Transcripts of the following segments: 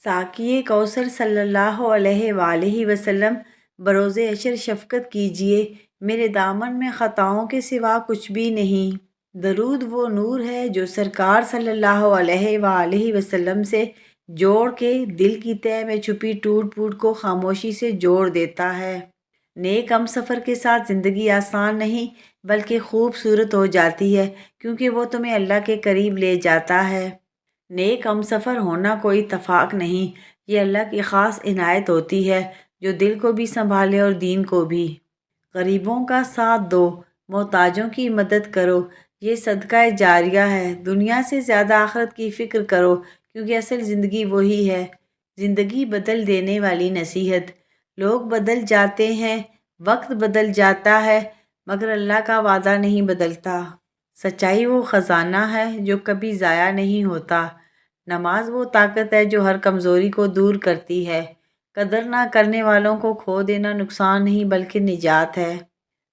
ساقی کوثر صلی اللہ علیہ وآلہ وسلم بروز عشر شفقت کیجیے، میرے دامن میں خطاؤں کے سوا کچھ بھی نہیں۔ درود وہ نور ہے جو سرکار صلی اللہ علیہ وآلہ وسلم سے جوڑ کے دل کی تہ میں چھپی ٹوٹ پھوٹ کو خاموشی سے جوڑ دیتا ہے۔ نیک ہم سفر کے ساتھ زندگی آسان نہیں بلکہ خوبصورت ہو جاتی ہے، کیونکہ وہ تمہیں اللہ کے قریب لے جاتا ہے۔ نیک ہم سفر ہونا کوئی اتفاق نہیں، یہ اللہ کی خاص عنایت ہوتی ہے جو دل کو بھی سنبھالے اور دین کو بھی۔ غریبوں کا ساتھ دو، محتاجوں کی مدد کرو، یہ صدقہ جاریہ ہے۔ دنیا سے زیادہ آخرت کی فکر کرو، کیونکہ اصل زندگی وہی ہے۔ زندگی بدل دینے والی نصیحت۔ لوگ بدل جاتے ہیں، وقت بدل جاتا ہے، مگر اللہ کا وعدہ نہیں بدلتا۔ سچائی وہ خزانہ ہے جو کبھی ضائع نہیں ہوتا۔ نماز وہ طاقت ہے جو ہر کمزوری کو دور کرتی ہے۔ قدر نہ کرنے والوں کو کھو دینا نقصان نہیں بلکہ نجات ہے۔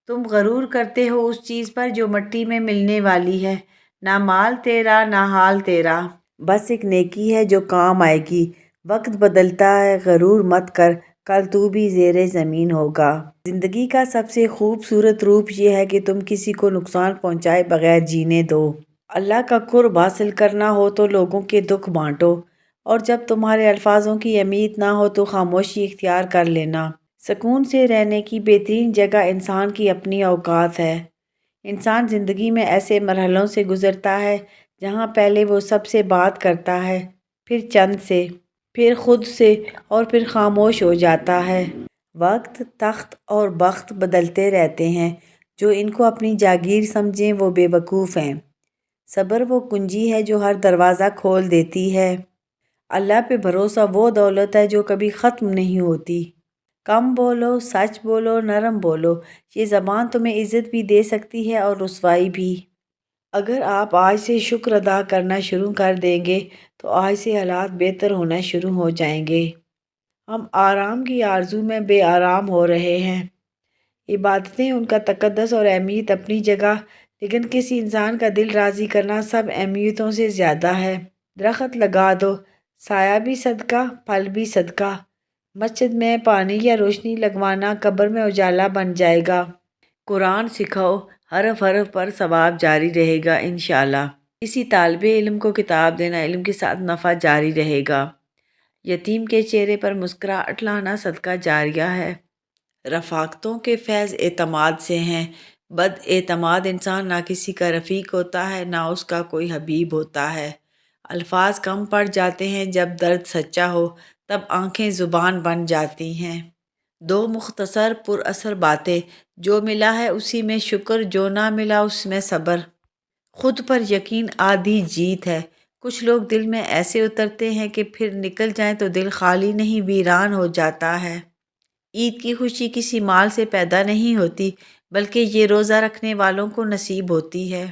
تم غرور کرتے ہو اس چیز پر جو مٹی میں ملنے والی ہے، نہ مال تیرا نہ حال تیرا، بس ایک نیکی ہے جو کام آئے گی۔ وقت بدلتا ہے، غرور مت کر، کل تو بھی زیر زمین ہوگا۔ زندگی کا سب سے خوبصورت روپ یہ ہے کہ تم کسی کو نقصان پہنچائے بغیر جینے دو۔ اللہ کا قرب حاصل کرنا ہو تو لوگوں کے دکھ بانٹو، اور جب تمہارے الفاظوں کی اہمیت نہ ہو تو خاموشی اختیار کر لینا۔ سکون سے رہنے کی بہترین جگہ انسان کی اپنی اوقات ہے۔ انسان زندگی میں ایسے مرحلوں سے گزرتا ہے جہاں پہلے وہ سب سے بات کرتا ہے، پھر چند سے، پھر خود سے، اور پھر خاموش ہو جاتا ہے۔ وقت، تخت اور بخت بدلتے رہتے ہیں، جو ان کو اپنی جاگیر سمجھیں وہ بے وقوف ہیں۔ صبر وہ کنجی ہے جو ہر دروازہ کھول دیتی ہے۔ اللہ پہ بھروسہ وہ دولت ہے جو کبھی ختم نہیں ہوتی۔ کم بولو، سچ بولو، نرم بولو، یہ زبان تمہیں عزت بھی دے سکتی ہے اور رسوائی بھی۔ اگر آپ آج سے شکر ادا کرنا شروع کر دیں گے تو آج سے حالات بہتر ہونا شروع ہو جائیں گے۔ ہم آرام کی آرزو میں بے آرام ہو رہے ہیں۔ عبادتیں، ان کا تقدس اور اہمیت اپنی جگہ، لیکن کسی انسان کا دل راضی کرنا سب اہمیتوں سے زیادہ ہے۔ درخت لگا دو، سایہ بھی صدقہ، پھل بھی صدقہ۔ مسجد میں پانی یا روشنی لگوانا قبر میں اجالا بن جائے گا۔ قرآن سکھاؤ، حرف حرف پر ثواب جاری رہے گا انشاءاللہ۔ کسی طالب علم کو کتاب دینا علم کے ساتھ نفع جاری رہے گا۔ یتیم کے چہرے پر مسکراہٹ لانا صدقہ جاریہ ہے۔ رفاقتوں کے فیض اعتماد سے ہیں۔ بد اعتماد انسان نہ کسی کا رفیق ہوتا ہے نہ اس کا کوئی حبیب ہوتا ہے۔ الفاظ کم پڑ جاتے ہیں جب درد سچا ہو، تب آنکھیں زبان بن جاتی ہیں۔ دو مختصر پر اثر باتیں، جو ملا ہے اسی میں شکر، جو نہ ملا اس میں صبر۔ خود پر یقین آدھی جیت ہے۔ کچھ لوگ دل میں ایسے اترتے ہیں کہ پھر نکل جائیں تو دل خالی نہیں ویران ہو جاتا ہے۔ عید کی خوشی کسی مال سے پیدا نہیں ہوتی بلکہ یہ روزہ رکھنے والوں کو نصیب ہوتی ہے۔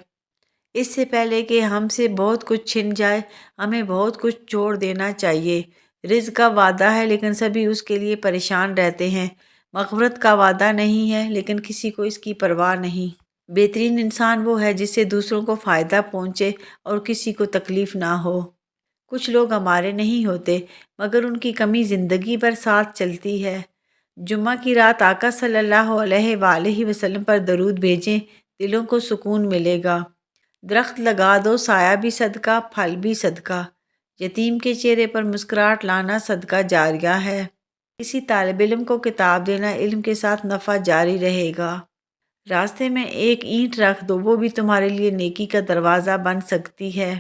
اس سے پہلے کہ ہم سے بہت کچھ چھن جائے، ہمیں بہت کچھ چھوڑ دینا چاہیے۔ رزق کا وعدہ ہے لیکن سبھی اس کے لیے پریشان رہتے ہیں۔ مغفرت کا وعدہ نہیں ہے لیکن کسی کو اس کی پرواہ نہیں۔ بہترین انسان وہ ہے جس سے دوسروں کو فائدہ پہنچے اور کسی کو تکلیف نہ ہو۔ کچھ لوگ ہمارے نہیں ہوتے مگر ان کی کمی زندگی بھر ساتھ چلتی ہے۔ جمعہ کی رات آقا صلی اللہ علیہ وآلہ وسلم پر درود بھیجیں، دلوں کو سکون ملے گا۔ درخت لگا دو، سایہ بھی صدقہ، پھل بھی صدقہ۔ یتیم کے چہرے پر مسکراہٹ لانا صدقہ جاریہ ہے۔ کسی طالب علم کو کتاب دینا علم کے ساتھ نفع جاری رہے گا۔ راستے میں ایک اینٹ رکھ دو، وہ بھی تمہارے لیے نیکی کا دروازہ بن سکتی ہے۔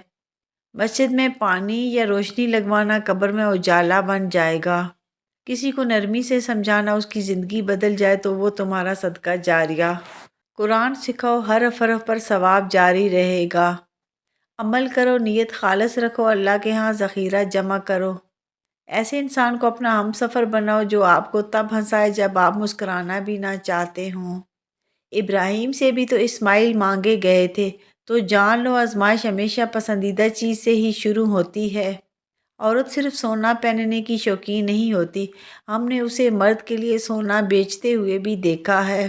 مسجد میں پانی یا روشنی لگوانا قبر میں اجالا بن جائے گا۔ کسی کو نرمی سے سمجھانا اس کی زندگی بدل جائے تو وہ تمہارا صدقہ جاریہ۔ قرآن سکھاؤ، حرف حرف پر ثواب جاری رہے گا۔ عمل کرو، نیت خالص رکھو، اللہ کے ہاں ذخیرہ جمع کرو۔ ایسے انسان کو اپنا ہم سفر بناؤ جو آپ کو تب ہنسائے جب آپ مسکرانا بھی نہ چاہتے ہوں۔ ابراہیم سے بھی تو اسماعیل مانگے گئے تھے، تو جان لو آزمائش ہمیشہ پسندیدہ چیز سے ہی شروع ہوتی ہے۔ عورت صرف سونا پہننے کی شوقین نہیں ہوتی، ہم نے اسے مرد کے لیے سونا بیچتے ہوئے بھی دیکھا ہے۔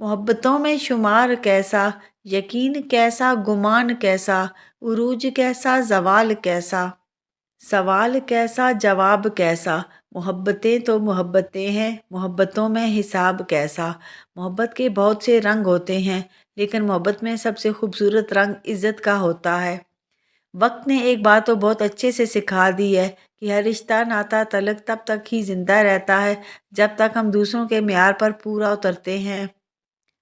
محبتوں میں شمار کیسا، یقین کیسا، گمان کیسا، عروج کیسا، زوال کیسا۔ سوال کیسا جواب کیسا، محبتیں تو محبتیں ہیں، محبتوں میں حساب کیسا۔ محبت کے بہت سے رنگ ہوتے ہیں، لیکن محبت میں سب سے خوبصورت رنگ عزت کا ہوتا ہے۔ وقت نے ایک بات تو بہت اچھے سے سکھا دی ہے کہ ہر رشتہ ناتا تعلق تب تک ہی زندہ رہتا ہے جب تک ہم دوسروں کے معیار پر پورا اترتے ہیں۔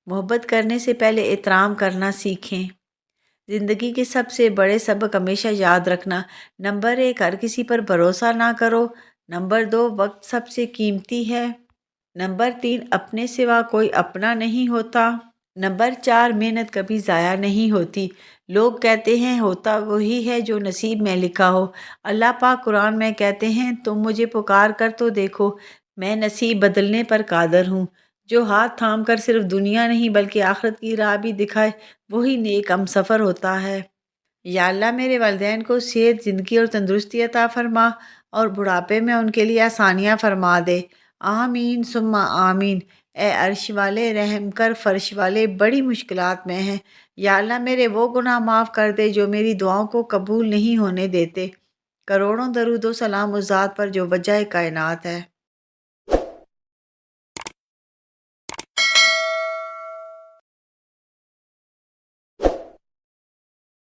محبت کرنے سے پہلے احترام کرنا سیکھیں۔ زندگی کے سب سے بڑے سبق ہمیشہ یاد رکھنا: نمبر 1، ہر کسی پر بھروسہ نہ کرو۔ نمبر 2، وقت سب سے قیمتی ہے۔ نمبر 3، اپنے سوا کوئی اپنا نہیں ہوتا۔ نمبر 4، محنت کبھی ضائع نہیں ہوتی۔ لوگ کہتے ہیں ہوتا وہی ہے جو نصیب میں لکھا ہو۔ اللہ پاک قرآن میں کہتے ہیں تم مجھے پکار کر تو دیکھو، میں نصیب بدلنے پر قادر ہوں۔ جو ہاتھ تھام کر صرف دنیا نہیں بلکہ آخرت کی راہ بھی دکھائے وہی نیک ہم سفر ہوتا ہے۔ یا اللہ میرے والدین کو صحت، زندگی اور تندرستی عطا فرما اور بڑھاپے میں ان کے لیے آسانیاں فرما دے۔ آمین ثم آمین۔ اے عرش والے رحم کر، فرش والے بڑی مشکلات میں ہیں۔ یا اللہ میرے وہ گناہ معاف کر دے جو میری دعاؤں کو قبول نہیں ہونے دیتے۔ کروڑوں درود و سلام اس ذات پر جو وجہ کائنات ہے۔